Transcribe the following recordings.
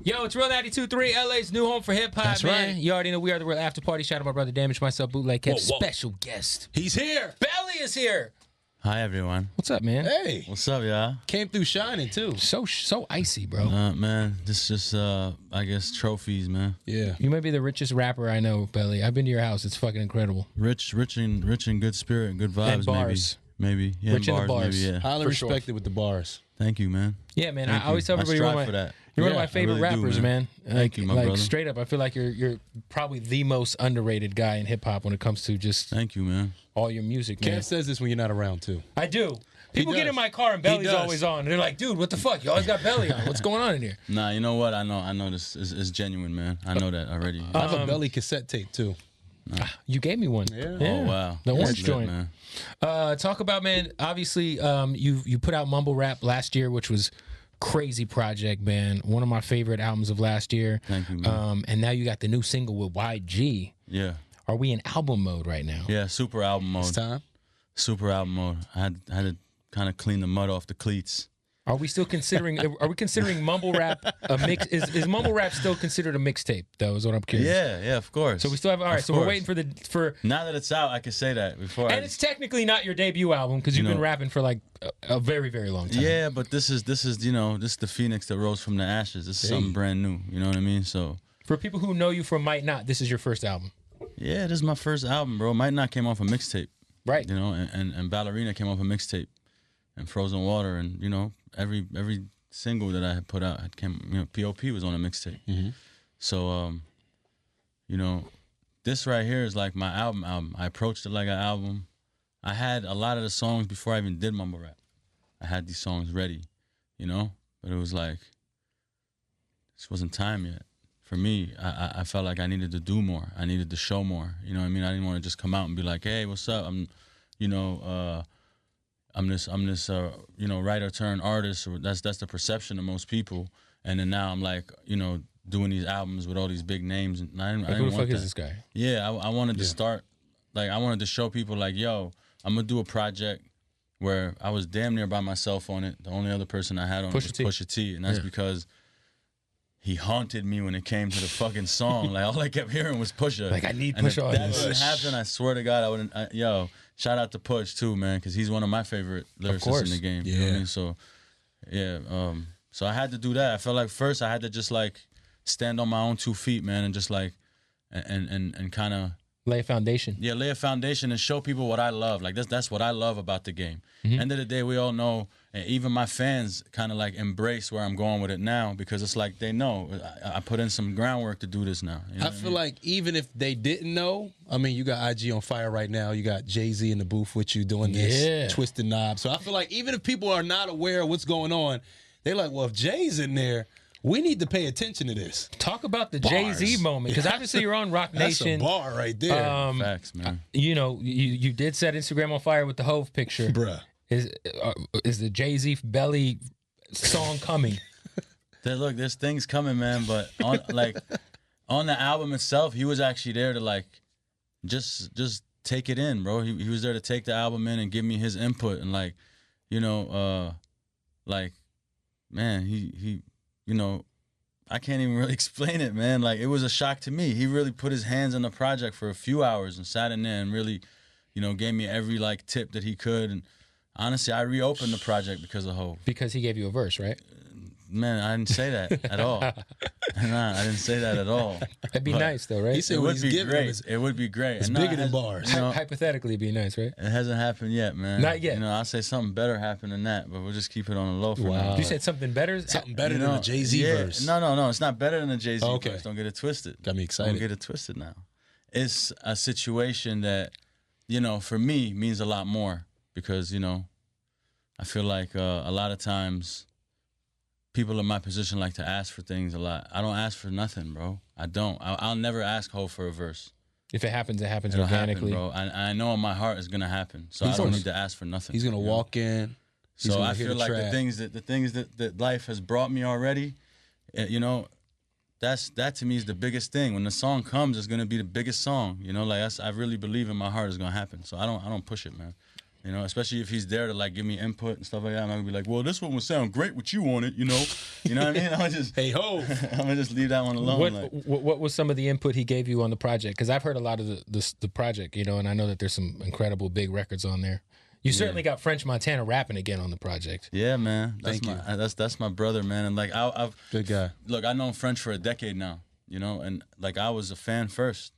Yo, it's Real 92.3, LA's new home for hip-hop, That's man. right. You already know we are the Real After Party. Shout out my brother Damage, myself, Bootleg Kev. Special guest. He's here. Belly is here. Hi, everyone. What's up, man? Hey. What's up, y'all? Came through shining, too. So icy, bro. Man, this is just, I guess, trophies, man. Yeah. You may be the richest rapper I know, Belly. I've been to your house. It's fucking incredible. Rich in good spirit, good vibes, And bars. maybe. Yeah, Rich in the bars. maybe, yeah. Highly For sure. respected with the bars. Thank you, man. Yeah, man. Thank I always you. tell I everybody strive for that. you're one of Yeah, my favorite I really do, rappers, man. Thank you, my brother. Straight up, I feel like you're probably the most underrated guy in hip hop when it comes to just Thank you, man. all your music, man. Kev says this when you're not around, too. I do. People get does. in my car and He Belly's does. always on. They're like, dude, what the fuck? You always got Belly on. What's going on in here? Nah, you know what? I know this is genuine, man. I know that already. I have a Belly cassette tape, too. You gave me one. Yeah. Oh, wow. The That's orange lit, joint. man. Talk about, man, obviously you put out Mumble Rap last year, which was crazy project, man. One of my favorite albums of last year. Thank you, man. And now you got the new single with YG. Yeah. Are we in album mode right now? Yeah, super album mode. It's time. Super album mode. I had to kind of clean the mud off the cleats. Are we still considering? Are we considering Mumble Rap a mix? Is Mumble Rap still considered a mixtape? Though is what I'm curious. Yeah, of course. So we still have. All right. Of So we're course. waiting for. Now that it's out, I can say that before. And it's technically not your debut album because you've You know- been rapping for like a very, very long time. Yeah, but this is this is the phoenix that rose from the ashes. This is something brand new. You know what I mean? So For people who know you from Might Not, this is your first album, yeah, this is my first album, bro. Might Not came off a mixtape, right? you know, and Ballerina came off a mixtape, and Frozen Water, and you know every single that I had put out had came. You know, P.O.P. was on a mixtape. So you know, this right here is like my album. I approached it like an album. I had a lot of the songs before I even did mumble rap. I had these songs ready, you know, but it was like this wasn't time yet. For me, I felt like I needed to do more. I needed to show more. You know what I mean? I didn't want to just come out and be like, hey, what's up? I'm this you know, writer turned artist, or that's the perception of most people. And then now I'm like, you know, doing these albums with all these big names, and I didn't Who the want fuck that. is this guy? Yeah, I wanted to start, like, I wanted to show people, like, yo, I'm gonna do a project where I was damn near by myself on it. The only other person I had on it was Pusha T, and that's because he haunted me when it came to the fucking song. Like, all I kept hearing was Pusha. Like, I need and Pusha on if that this. didn't happen, I swear to God, I wouldn't. Yo, shout out to Push too, man, because he's one of my favorite lyricists in the game. You know what I mean? So, yeah. So I had to do that. I felt like first I had to just like stand on my own 2 feet, man, and just like and kind of Lay a foundation. yeah, lay a foundation and show people what I love. Like that's what I love about the game. End of the day, we all know, and even my fans kind of like embrace where I'm going with it now, because it's like they know I put in some groundwork to do this now. You know I feel like even if they didn't know, I mean, you got IG on fire right now. You got JayZ in the booth with you doing this, twisting knobs. So I feel like even if people are not aware of what's going on, they're like, well, if Jay's in there, we need to pay attention to this. Talk about the Bars. JayZ moment, because obviously you're on Rock That's Nation. a bar right there. facts, man. You know, you did set Instagram on fire with the Hove picture. Bruh. Is the JayZ Belly song coming? Look, there's things coming, man. But on on the album itself, he was actually there to like just take it in, bro. He was there to take the album in and give me his input, and like, you know, like, man, he you know, I can't even really explain it, man. Like, it was a shock to me. He really put his hands on the project for a few hours and sat in there and really, you know, gave me every like tip that he could. And honestly, I reopened the project because of Hov. Because he gave you a verse, right? Man, I didn't say that at all. Nah, I didn't say that at all. That'd be nice, though, right? He said It what would he's be giving him great. is It would be great. it's And bigger it than has- bars. you know, Hypothetically, it'd be nice, right? it hasn't happened yet, man. Not yet. You know, I'll say something better happened than that, but we'll just keep it on the low for now. You said something better. something better You than know, the JayZ yeah, verse. No, it's not better than the JayZ Okay. verse. Don't get it twisted. Got me excited. Don't get it twisted now. It's a situation that, you know, for me means a lot more, because, you know, I feel like a lot of times people in my position like to ask for things a lot. I don't ask for nothing, bro. I don't. I'll never ask Ho for a verse. If it happens, it happens It'll organically. happen, bro. I know in my heart it's gonna happen, so He's I don't gonna- need to ask for nothing. He's gonna you know? walk in. He's So gonna I hear feel like track. the things that life has brought me already, you know, that to me is the biggest thing. When the song comes, it's gonna be the biggest song. You know, like I really believe in my heart it's gonna happen. So I don't push it, man. You know, especially if he's there to like give me input and stuff like that. I'm gonna be like, well, this one would sound great with you on it, you know. You know what I mean? I'm just hey ho. I'm gonna just leave that one alone. What was some of the input he gave you on the project? Because I've heard a lot of the project, you know, and I know that there's some incredible big records on there. You certainly got French Montana rapping again on the project. Yeah, man. That's my brother, man. And like I've good guy. Look, I've known French for a decade now, you know, and like I was a fan first.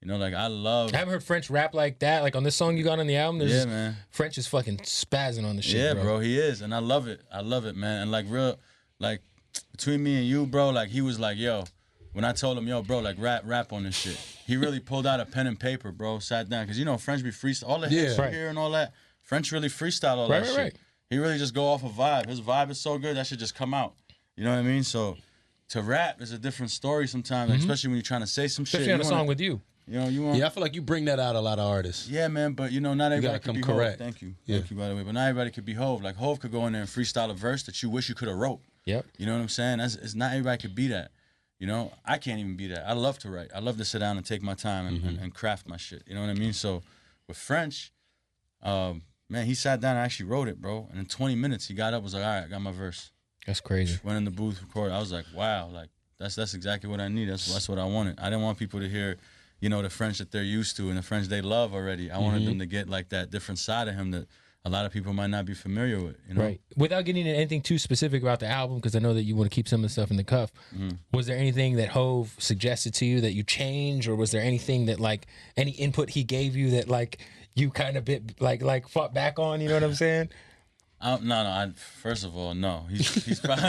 You know, like I haven't heard French rap like that. Like on this song you got on the album, yeah, man. French is fucking spazzing on the shit. Yeah, bro, he is, and I love it. I love it, man. And like between me and you, bro, like he was like, yo, when I told him, yo, bro, like rap on this shit, he really pulled out a pen and paper, bro, sat down, because you know French be freestyle, all the hits here and all that. French really freestyle all that shit. Right. He really just go off a vibe. His vibe is so good that should just come out. You know what I mean? So to rap is a different story sometimes, especially when you're trying to say some shit. Especially on a song with you. You know, you want. Yeah, I feel like you bring that out a lot of artists. Yeah, man, but you know, not everybody can be correct. Hov. Thank you, thank you, by the way. But not everybody could be Hov. Like Hov could go in there and freestyle a verse that you wish you could have wrote. Yep. You know what I'm saying? It's not everybody could be that. You know, I can't even be that. I love to write. I love to sit down and take my time and craft my shit. You know what I mean? So with French, man, he sat down and actually wrote it, bro. And in 20 minutes, he got up, was like, all right, I got my verse. That's crazy. Went in the booth, recorded. I was like, wow, like that's exactly what I need. That's what I wanted. I didn't want people to hear, you know, the French that they're used to and the French they love already. I wanted them to get like that different side of him that a lot of people might not be familiar with. You know? Right. Without getting into anything too specific about the album, because I know that you want to keep some of the stuff in the cuff, was there anything that Hov suggested to you that you changed, or was there anything that like any input he gave you that like you kind of bit like fought back on? You know what I'm saying? No. First of all, no. He's probably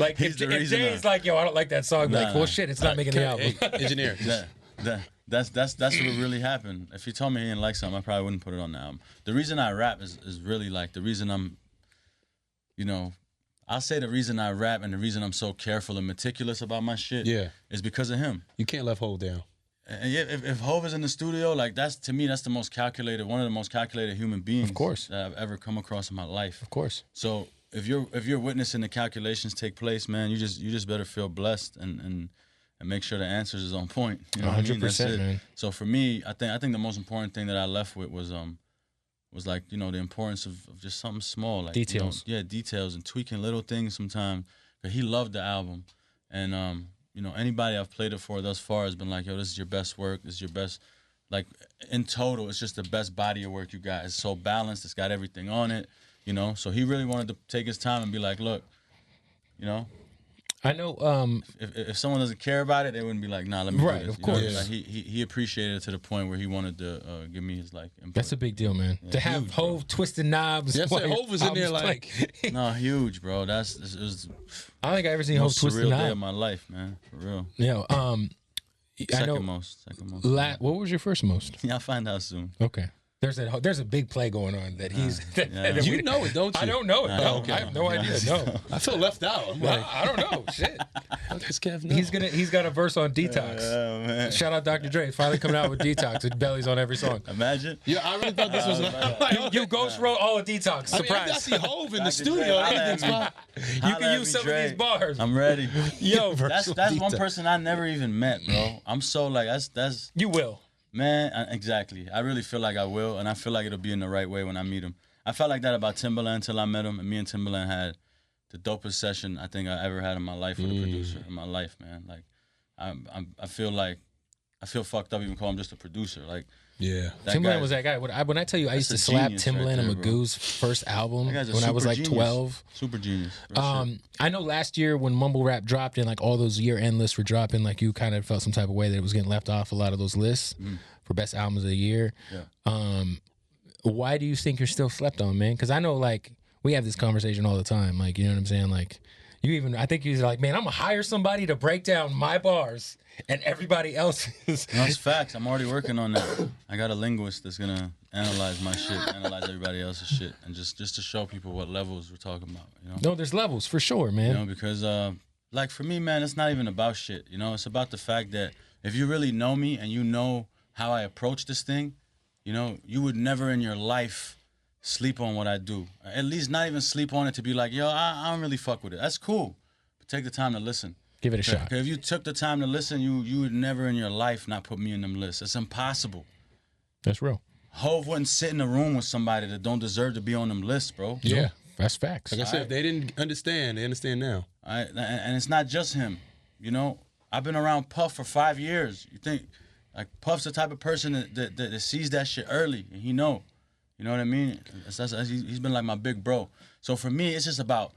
like if Jay's like, yo, I don't like that song. Like, well, shit, it's not making the album. Engineer. That's what really happened. If he told me he didn't like something, I probably wouldn't put it on the album. The reason I rap is really like the reason I'm, you know, I'll say the reason I rap and the reason I'm so careful and meticulous about my shit is because of him. You can't let Hov down. And yeah, if Hov is in the studio, like to me, that's the most calculated, one of the most calculated human beings, of course, that I've ever come across in my life. Of course. So if you're witnessing the calculations take place, man, you just better feel blessed and make sure the answers is on point. You know 100%, what I mean? That's it. Man. So for me, I think the most important thing that I left with was like, you know, the importance of just something small, like details. You know, details and tweaking little things sometimes. But he loved the album, and you know, anybody I've played it for thus far has been like, yo, this is your best work. This is your best, like, in total, it's just the best body of work you got. It's so balanced. It's got everything on it, you know. So he really wanted to take his time and be like, look, you know. I know. If someone doesn't care about it, they wouldn't be like, nah, let me do this. Of course. Like, he appreciated it to the point where he wanted to give me his, like, input. That's a big deal, man. To have Hov twisting knobs. Yes, Hov was in there like no, huge, bro. It was. I don't think I ever seen Hov twisting knobs. Surreal day of my life, man. For real. Yeah. Second most. What was your first most? Yeah, I'll find out soon. Okay. There's a big play going on that he's. You know it, don't you? I don't know it. No, okay. I have no idea. No, I feel left out. I'm like, I don't know. Shit. Does Kev know? He's got a verse on Detox. Man. Shout out Dr. Dre, finally coming out with Detox. With Belly's on every song. Imagine. Yeah, I really thought this was. You ghost wrote all of Detox. Surprise. I see Hov in the studio. You can use some of these bars. I'm ready. Yo, that's one person I never even met, bro. I'm so like that's. You will. Man, exactly. I really feel like I will, and I feel like it'll be in the right way when I meet him. I felt like that about Timbaland until I met him, and me and Timbaland had the dopest session I think I ever had in my life with a producer in my life, man. Like, I feel fucked up even calling him just a producer. Like, yeah, Timbaland was that guy. When I tell you, I used to slap Timbaland and Magoo's first album when I was like 12. Super genius. I know last year when Mumble Rap dropped and like all those year-end lists were dropping, like you kind of felt some type of way that it was getting left off a lot of those lists for best albums of the year. Yeah. Why do you think you're still slept on, man? Because I know like we have this conversation all the time. Like, you know what I'm saying? Like, I think you're like, man, I'm gonna hire somebody to break down my bars and everybody else's. No, it's facts. I'm already working on that. I got a linguist that's gonna analyze my shit, analyze everybody else's shit, and just to show people what levels we're talking about. You know? No, there's levels for sure, man. You know, because like for me, man, it's not even about shit. You know, it's about the fact that if you really know me and you know how I approach this thing, you know, you would never in your life sleep on what I do. At least not even sleep on it to be like, yo, I don't really fuck with it. That's cool, but take the time to listen. Give it a shot. Because if you took the time to listen, you would never in your life not put me in them lists. It's impossible. That's real. Hov wouldn't sit in a room with somebody that don't deserve to be on them lists, bro. Yeah, that's facts. Like I said, if they didn't understand, they understand now. And it's not just him. You know, I've been around Puff for 5 years. You think, like, Puff's the type of person that sees that shit early, and he know. You know what I mean? He's been like my big bro. So for me, it's just about,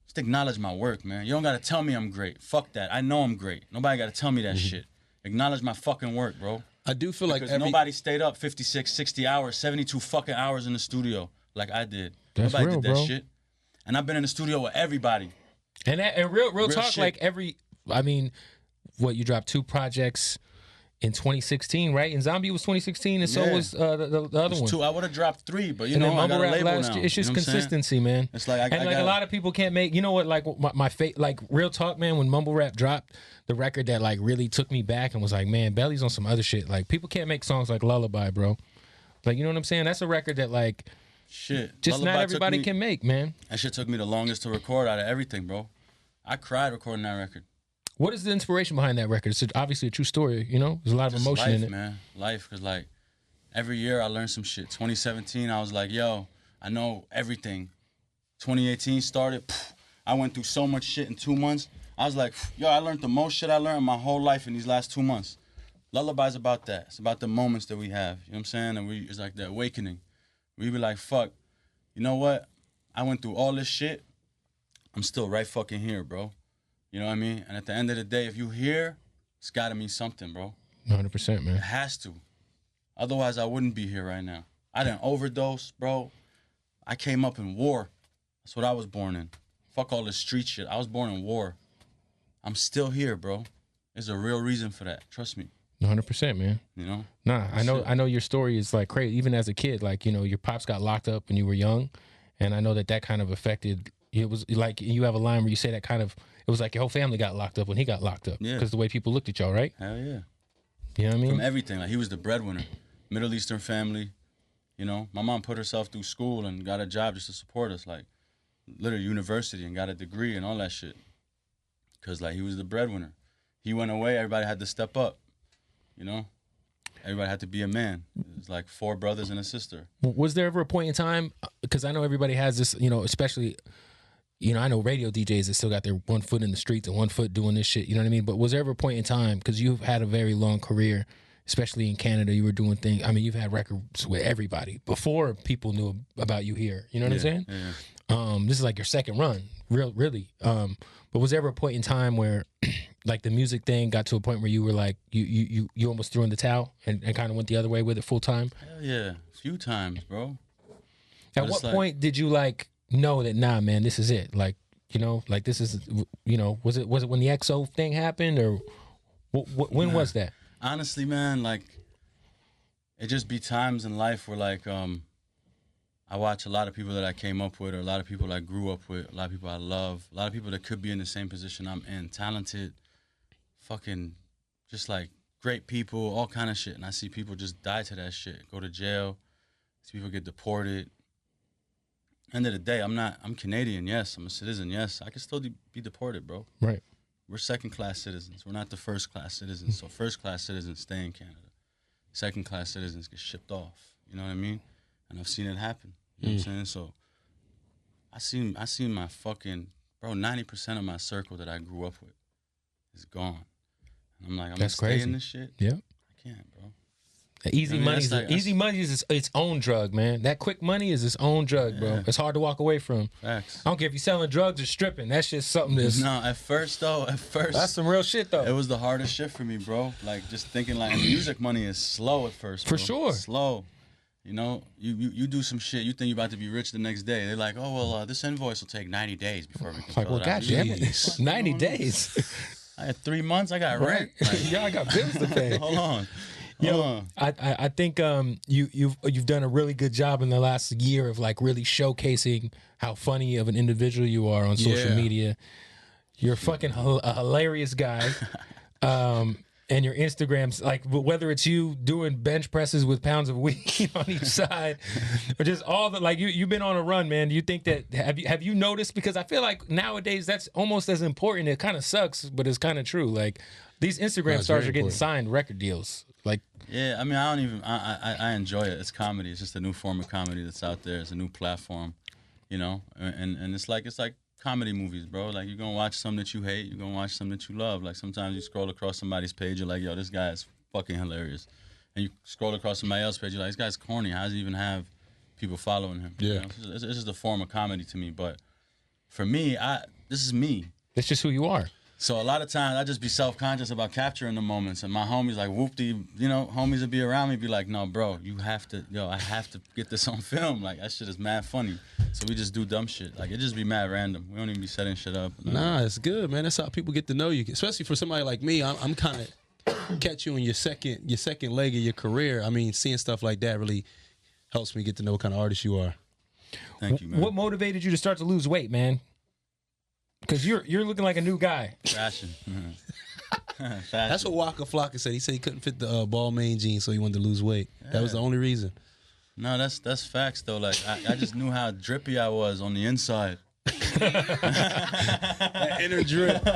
just acknowledge my work, man. You don't got to tell me I'm great. Fuck that. I know I'm great. Nobody got to tell me that shit. Acknowledge my fucking work, bro. I do feel like nobody stayed up 56, 60 hours, 72 fucking hours in the studio like I did. That's Nobody real, did that bro. shit. And I've been in the studio with everybody. And real talk, shit. like I mean, what, you dropped 2 projects in 2016, right? And Zombie was 2016, and so was the other one. 2. I would have dropped 3, but you And know, then I got Mumble a Rap label last now. year. It's just You know what I'm saying? consistency, man. It's like a lot of people can't make. You know what? Like like real talk, man. When Mumble Rap dropped the record that like really took me back and was like, man, Belly's on some other shit. Like people can't make songs like Lullaby, bro. Like, you know what I'm saying? That's a record that like shit. just Lullaby not everybody can make, man. That shit took me the longest to record out of everything, bro. I cried recording that record. What is the inspiration behind that record? It's obviously a true story, you know? There's a lot of Just emotion life, in it. man. Life, because like every year I learned some shit. 2017, I was like, yo, I know everything. 2018 started, I went through so much shit in 2 months. I was like, yo, I learned the most shit I learned in my whole life in these last 2 months. Lullaby's about that. It's about the moments that we have. You know what I'm saying? And it's like the awakening. We be like, fuck, you know what? I went through all this shit. I'm still right fucking here, bro. You know what I mean? And at the end of the day, if you here, it's gotta mean something, bro. 100%, man. It has to. Otherwise, I wouldn't be here right now. I didn't overdose, bro. I came up in war. That's what I was born in. Fuck all this street shit. I was born in war. I'm still here, bro. There's a real reason for that. Trust me. 100%, man. You know? Nah, I know your story is like crazy. Even as a kid, like, you know, your pops got locked up when you were young, and I know that kind of affected. It was like you have a line where you say that kind of. It was like your whole family got locked up when he got locked up. Yeah. Because the way people looked at y'all, right? Hell yeah. You know what I mean? From everything. Like, he was the breadwinner. Middle Eastern family. You know? My mom put herself through school and got a job just to support us. Like, literally university, and got a degree and all that shit. Because, like, he was the breadwinner. He went away, everybody had to step up. You know? Everybody had to be a man. It's like 4 brothers and a sister. Was there ever a point in time, because I know everybody has this, you know, especially, you know, I know radio DJs that still got their 1 foot in the streets and 1 foot doing this shit, you know what I mean? But was there ever a point in time, because you've had a very long career, especially in Canada, you were doing things, I mean, you've had records with everybody before people knew about you here, you know what I'm saying? Yeah. This is like your second run, really. But was there ever a point in time where like the music thing got to a point where you were like, you almost threw in the towel and kind of went the other way with it full time? Hell yeah. A few times, bro. At what point did you like know that, nah, man, this is it? Like, you know, like this is, you know, was it when the XO thing happened, or when was that? Honestly, man, like, it just be times in life where, like, I watch a lot of people that I came up with, or a lot of people I grew up with, a lot of people I love, a lot of people that could be in the same position I'm in, talented, fucking, just like great people, all kind of shit. And I see people just die to that shit, go to jail, see people get deported. End of the day, I'm Canadian, yes. I'm a citizen, yes. I can still be deported, bro. Right. We're second-class citizens. We're not the first-class citizens. So first-class citizens stay in Canada. Second-class citizens get shipped off. You know what I mean? And I've seen it happen. You know what I'm saying? So I seen my fucking, bro, 90% of my circle that I grew up with is gone. And I'm like, I'm That's gonna stay crazy. in this shit? Yeah. I can't, bro. Easy money is its own drug, man. That quick money is its own drug, bro. It's hard to walk away from. Facts. I don't care if you're selling drugs or stripping. That's just something that's... No, at first, That's some real shit, though. it was the hardest shit for me, bro. Like, just thinking, like, music money is slow at first, For bro. sure. Slow. You know, you do some shit, you think you're about to be rich the next day. They're like, oh, well, this invoice will take 90 days before we can Like, fill well, it out. goddamn it. 90 days. I had 3 months, I got Right. rent. Like, Yeah, I got bills to pay. hold on. Yo, I think you've done a really good job in the last year of like really showcasing how funny of an individual you are on social media. You're fucking a hilarious guy. And your Instagram's like, whether it's you doing bench presses with pounds of weed on each side, or just all the, like, you've been on a run, man. Do you think that, have you noticed? Because I feel like nowadays that's almost as important. It kind of sucks, but it's kind of true. Like, these Instagram stars are getting signed record deals. Like, yeah, I mean, I don't even. I enjoy it. It's comedy. It's just a new form of comedy that's out there. It's a new platform, you know. And it's like comedy movies, bro. Like, you're gonna watch something that you hate. You're gonna watch something that you love. Like, sometimes you scroll across somebody's page, you're like, yo, this guy is fucking hilarious. And you scroll across somebody else's page, you're like, this guy's corny. How does he even have people following him? Yeah. You know? It's just a form of comedy to me. But for me, this is me. it's just who you are. So a lot of times I just be self-conscious about capturing the moments, and my homies like whoop-de, you know, homies would be around me, be like, no, bro, I have to get this on film. Like, that shit is mad funny. So we just do dumb shit. Like, it just be mad random. We don't even be setting shit up. Nah, it's good, man. That's how people get to know you. Especially for somebody like me, I'm kind of catch you in your second leg of your career. I mean, seeing stuff like that really helps me get to know what kind of artist you are. Thank you, man. What motivated you to start to lose weight, man? Because you're looking like a new guy. Fashion. Fashion. That's what Waka Flocka said. He said he couldn't fit the Balmain jeans, so he wanted to lose weight. Yeah. That was the only reason. No, that's facts though. Like, I just knew how drippy I was on the inside. That inner drip.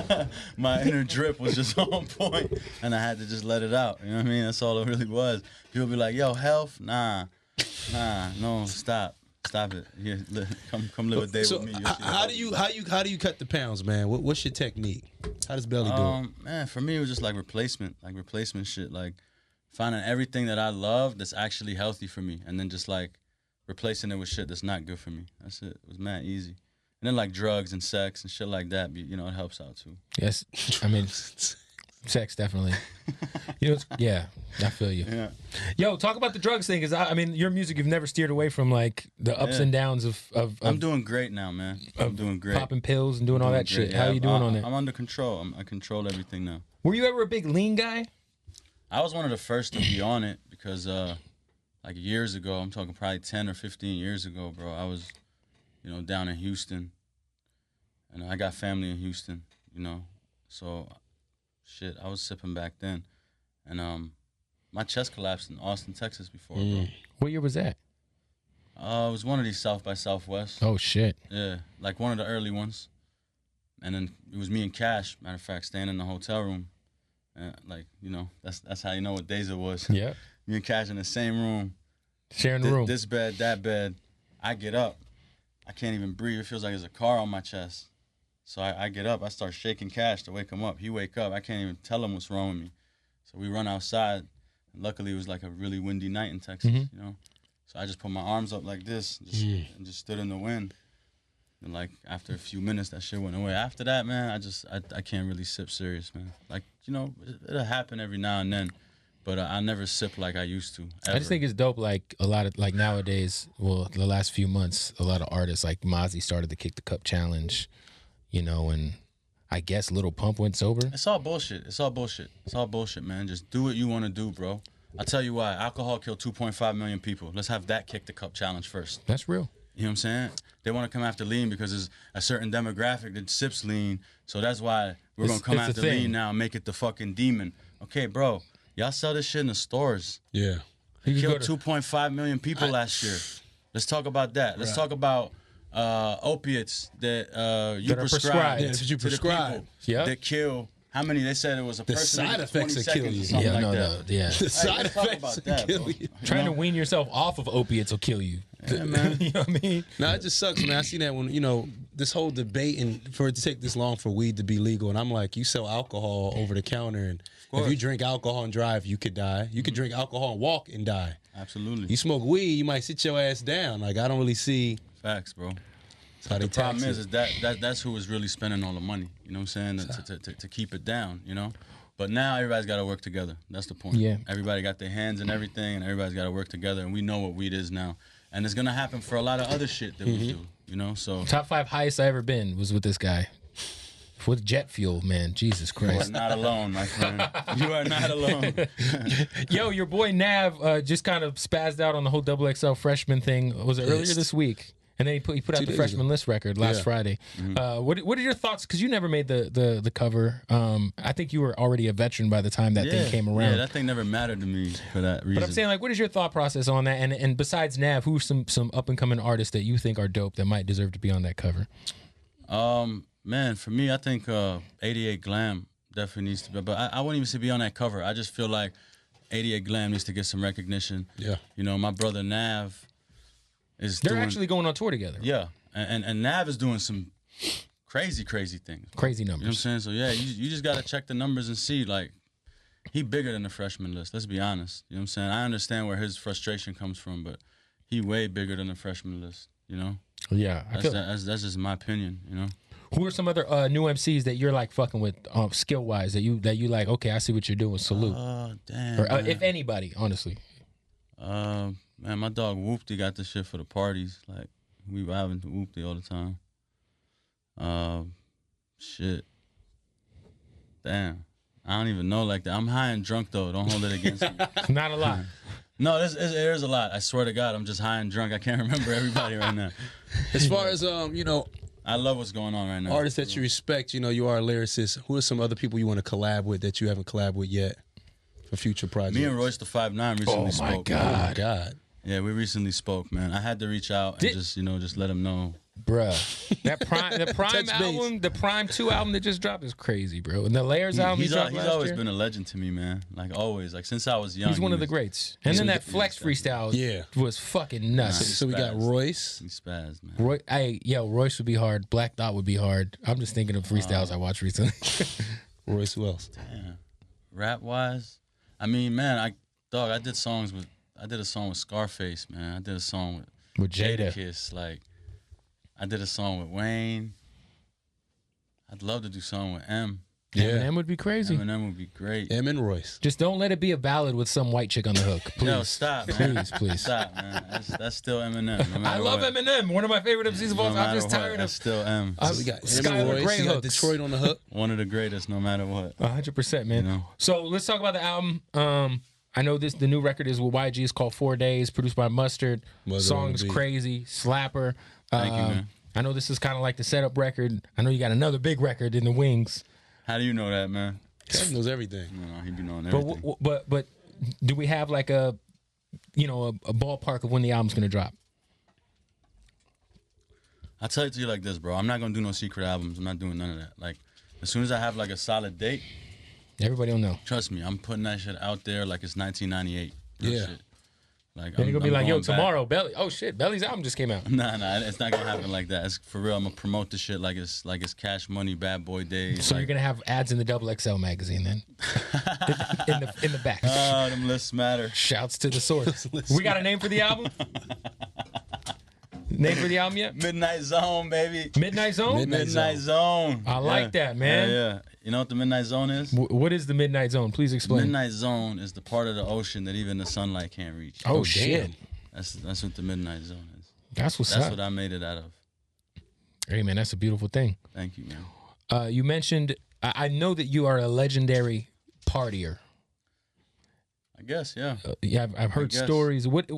My inner drip was just on point, and I had to just let it out. You know what I mean? That's all it really was. People be like, "Yo, health? Nah, no, stop it. Here, come live a day with me." How do you cut the pounds, man? What's your technique? How does Belly do it? Man, for me it was just like replacement shit, like finding everything that I love that's actually healthy for me, and then just like replacing it with shit that's not good for me. That's it. It was mad easy. And then like drugs and sex and shit like that, you know, it helps out too. Yes, I mean, sex definitely. You know, yeah, I feel you. Yeah. Yo, talk about the drugs thing, because I mean, your music, you've never steered away from like the ups and downs of I'm doing great now, man. I'm doing great. Popping pills and doing all that shit. Yeah, how are you doing on it? I'm under control. I control everything now. Were you ever a big lean guy? I was one of the first to be on it because like years ago, I'm talking probably 10 or 15 years ago, bro, I was, you know, down in Houston, and I got family in Houston, you know, so shit, I was sipping back then, and my chest collapsed in Austin, Texas before, bro. What year was that? It was one of these South by Southwest. Oh shit. Yeah, like one of the early ones, and then it was me and Cash, matter of fact, staying in the hotel room, and like, you know, that's how you know what days it was. Yeah. Me and Cash in the same room. Sharing the room. This bed, that bed. I get up. I can't even breathe. It feels like there's a car on my chest. So I get up. I start shaking Cash to wake him up. He wake up. I can't even tell him what's wrong with me. So we run outside. And luckily, it was like a really windy night in Texas, you know. So I just put my arms up like this and just stood in the wind. And like after a few minutes, that shit went away. After that, man, I can't really sip serious, man. Like, you know, it'll happen every now and then. But I never sip like I used to, ever. I just think it's dope, like a lot of, like nowadays, well, the last few months, a lot of artists, like Mozzie started the Kick the Cup Challenge, you know, and I guess Lil Pump went sober. It's all bullshit. It's all bullshit, man. Just do what you want to do, bro. I'll tell you why. Alcohol killed 2.5 million people. Let's have that Kick the Cup Challenge first. That's real. You know what I'm saying? They want to come after lean because there's a certain demographic that sips lean. So that's why we're going to come after lean now and make it the fucking demon. Okay, bro. Y'all sell this shit in the stores. Yeah. It killed 2.5 million people last year. Let's talk about that. Let's talk about opiates that you prescribe. Yeah, that you prescribe. Yeah. That kill. How many? They said it was a person. The side effects that kill you. Yeah, The side effects that kill you. Trying to wean yourself off of opiates will kill you. Yeah, man. You know what I mean? No, it just sucks, man. I see that when, you know, this whole debate and for it to take this long for weed to be legal. And I'm like, you sell alcohol over the counter, and if you drink alcohol and drive, you could die. You could drink alcohol and walk and die. Absolutely. You smoke weed, you might sit your ass down. Like, I don't really see. Facts, bro. How the problem is that's who is really spending all the money. You know what I'm saying? To keep it down, you know? But now everybody's got to work together. That's the point. Yeah. Everybody got their hands in everything, and everybody's got to work together, and we know what weed is now. And it's going to happen for a lot of other shit that we do, you know? So top 5 highest I ever been was with this guy. With jet fuel, man. Jesus Christ. You are not alone, my friend. You are not alone. Yo, your boy Nav just kind of spazzed out on the whole XXL freshman thing. Was it earlier this week? And then he put out the freshman list record last Friday. What are your thoughts? Because you never made the cover. I think you were already a veteran by the time that thing came around. Yeah, that thing never mattered to me for that reason. But I'm saying, like, what is your thought process on that? And besides Nav, who's some up and coming artists that you think are dope that might deserve to be on that cover? Man, for me, I think 88 Glam definitely needs to be. But I wouldn't even say be on that cover. I just feel like 88 Glam needs to get some recognition. Yeah. You know, my brother Nav is They're actually going on tour together. Yeah. And Nav is doing some crazy things. Crazy You know numbers. what I'm saying? So, yeah, you just got to check the numbers and see, like, he bigger than the freshman list. Let's be honest. You know what I'm saying? I understand where his frustration comes from, but he way bigger than the freshman list, you know? Yeah. That's just my opinion, you know? Who are some other new MCs that you're like fucking with skill wise that you like? Okay, I see what you're doing. Salute. Oh damn. Or if anybody, honestly. Man, my dog Whoopty got this shit for the parties. Like we vibing to Whoopty all the time. Shit. Damn. I don't even know like that. I'm high and drunk though. Don't hold it against me. Not a lot. No, there's a lot. I swear to God, I'm just high and drunk. I can't remember everybody right now. As far as you know, I love what's going on right now. artists that you respect, you know, you are a lyricist. Who are some other people you want to collab with that you haven't collabed with yet for future projects? Me and Royce the 5'9" recently spoke. Oh my God. Yeah, we recently spoke, man. I had to reach out and just let him know. Bruh. The Prime album, the Prime 2 album that just dropped is crazy, bro. And the Layers album He's dropped last always year, been a legend to me, man. Like always. Like since I was young. he's one of the greats. And then that Flex freestyle was fucking nuts. So we got Royce. He spazzed, man. Royce would be hard. Black Thought would be hard. I'm just thinking of freestyles I watched recently. Royce, who else? Damn. Rap wise, I mean, man, I did a song with Scarface, man. I did a song With Jada. Kiss, like I did a song with Wayne. I'd love to do a song with M. Yeah, Eminem would be crazy. Eminem would be great. M and Royce. Just don't let it be a ballad with some white chick on the hook. Please. Yo, stop, man. Please. Stop, man. That's still Eminem. No I love Eminem. One of my favorite MCs of all time. I'm just tired That's of. still M. So we got M and Skylar Royce. Grey You got hooks. Detroit on the hook. One of the greatest, no matter what. 100%, man. You know? So let's talk about the album. I know the new record is with YG. It's called 4 Days, produced by Mustard. Song's crazy, slapper. Thank you, man. I know this is kind of like the setup record. I know you got another big record in the wings. How do you know that, man? Kev knows everything. No, he be knowing everything. But do we have like a ballpark of when the album's gonna drop? I'll tell it to you like this, bro. I'm not gonna do no secret albums. I'm not doing none of that. Like, as soon as I have like a solid date, Everybody will know. trust me, I'm putting that shit out there like it's 1998. Yeah. Shit. Like, Then you're gonna be like, yo, going back. tomorrow, Belly. Oh shit, Belly's album just came out. Nah, it's not gonna happen like that. It's for real. I'm gonna promote the shit like it's Cash Money, Bad Boy Days. So like, you're gonna have ads in the XXL magazine then, in the back. oh, them lists matter. Shouts to the source. We got a name for the album? Name for the album yet? Midnight Zone, baby. Midnight Zone? Midnight Zone. I like that, man. Yeah. You know what the Midnight Zone is? What is the Midnight Zone? Please explain. Midnight Zone is the part of the ocean that even the sunlight can't reach. Oh, shit. That's what the Midnight Zone is. That's what's That's up. what I made it out of. Hey, man, that's a beautiful thing. Thank you, man. You mentioned, I know that you are a legendary partier. I guess, yeah. Yeah, I've heard guess. stories. What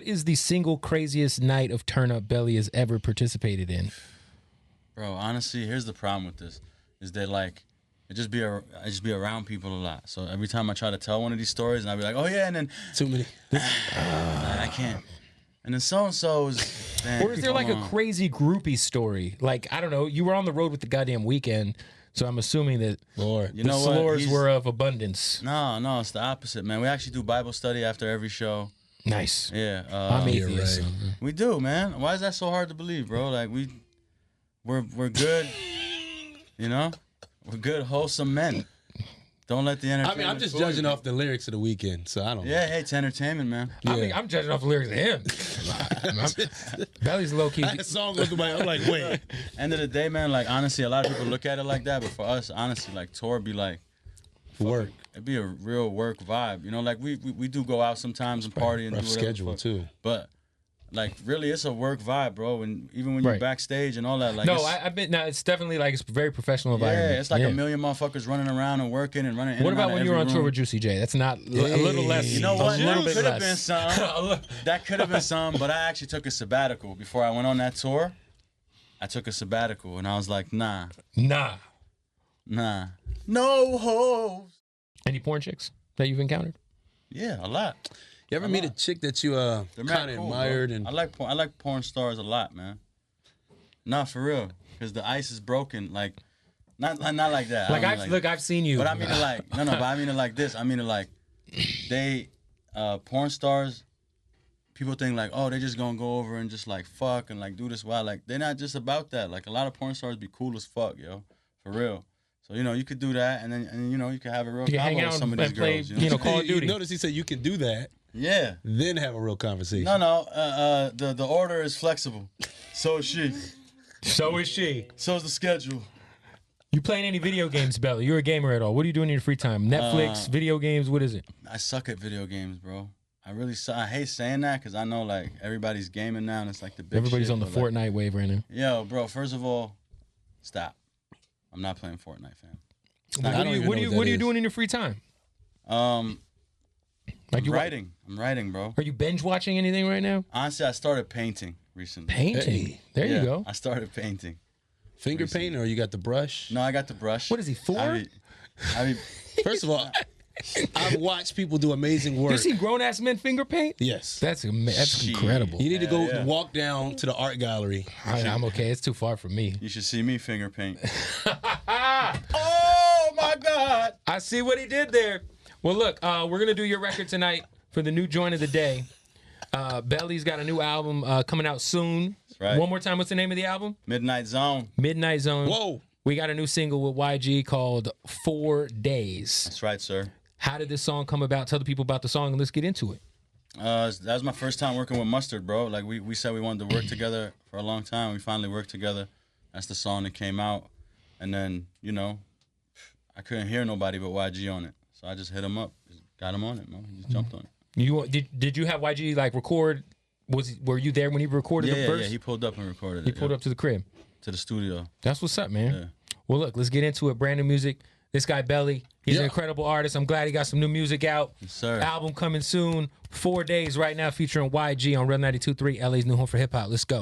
is the single craziest night of Turn Up Belly has ever participated in? Bro, honestly, here's the problem with this. Is that like I just be around people a lot. So every time I try to tell one of these stories and I be like, "Oh yeah," and then Too many. I can't. And then so and so's. Or is there like a crazy groupie story? Like, I don't know, you were on the road with the goddamn Weekend, so I'm assuming that Lord. You the know what? slurs were of abundance. No, it's the opposite, man. We actually do Bible study after every show. Nice. Yeah, I'm atheist. right. we do, man. Why is that so hard to believe, bro? Like we're good, you know. We're good, wholesome men. Don't let the entertainment. I mean, I'm just fool judging you. off the lyrics of the Weekend, so I don't know. Yeah, hey, it's entertainment, man. I mean, I'm judging off the lyrics of him. Belly's low key. I had a song with my, I'm like, wait. End of the day, man. Like honestly, a lot of people look at it like that, but for us, honestly, like tour be like Work. It'd be a real work vibe, you know. Like we do go out sometimes and party and Rough do whatever. schedule, too. But like really, it's a work vibe, bro. And even when you're Right. backstage and all that, like No, I've been. Now it's definitely like it's a very professional environment. yeah, it's like a million motherfuckers running around and working and running. In What and out about of when you were on every tour room. with Juicy J? That's not a little less. You know what? A little That bit could have been less. some. That could have been some, but I actually took a sabbatical before I went on that tour. I took a sabbatical and I was like, nah, Nah. no hoes. Any porn chicks that you've encountered? Yeah, a lot. You ever meet a chick that you They're kind mad of cool, admired? bro. And I like porn stars a lot, man. Nah, for real, because the ice is broken. Like, not like that. Like I don't mean I've seen you. But I mean it like but I mean it like this. I mean it like porn stars, people think like, oh, they just gonna go over and just like fuck and like do this wild. Like they're not just about that. Like a lot of porn stars be cool as fuck, yo, for real. So you could do that, and then you could have a real convo with some of these girls. You know, Call of Duty. You notice he said you can do that. Yeah. Then have a real conversation. No. The order is flexible. So is she. So is she. So is the schedule. You playing any video games, Belly? You're a gamer at all? What are you doing in your free time? Netflix, video games? What is it? I suck at video games, bro. I really suck. I hate saying that because I know like everybody's gaming now and it's like the big Everybody's shit, on the Fortnite wave right now. Yo, bro, first of all, stop. I'm not playing Fortnite, fam. What are you doing in your free time? I'm writing, bro. Are you binge watching anything right now? Honestly, I started painting recently. Painting? Hey. There you go. I started painting. Finger paint, or you got the brush? No, I got the brush. What is he, 4? I mean, First of all, I've watched people do amazing work. You see grown-ass men finger paint? Yes. That's incredible. You need to go walk down to the art gallery. I'm okay. It's too far from me. You should see me finger paint. Oh, my God. I see what he did there. Well, look, we're going to do your record tonight for the new joint of the day. Belly's got a new album coming out soon. That's right. One more time, what's the name of the album? Midnight Zone. Midnight Zone. Whoa. We got a new single with YG called 4 Days. That's right, sir. How did this song come about? Tell the people about the song and let's get into it. That was my first time working with Mustard, bro. Like we said we wanted to work together for a long time. We finally worked together. That's the song that came out. And then, I couldn't hear nobody but YG on it. So I just hit him up. Just got him on it, man. He just jumped on it. Did you have YG like record? Were you there when he recorded the verse? Yeah, he pulled up and recorded it. He pulled up to the crib. To the studio. That's what's up, man. Yeah. Well, look, let's get into it. Brand new music. This guy, Belly, he's an incredible artist. I'm glad he got some new music out. Yes, sir. Album coming soon. 4 Days right now featuring YG on Real 92.3, LA's new home for hip-hop. Let's go.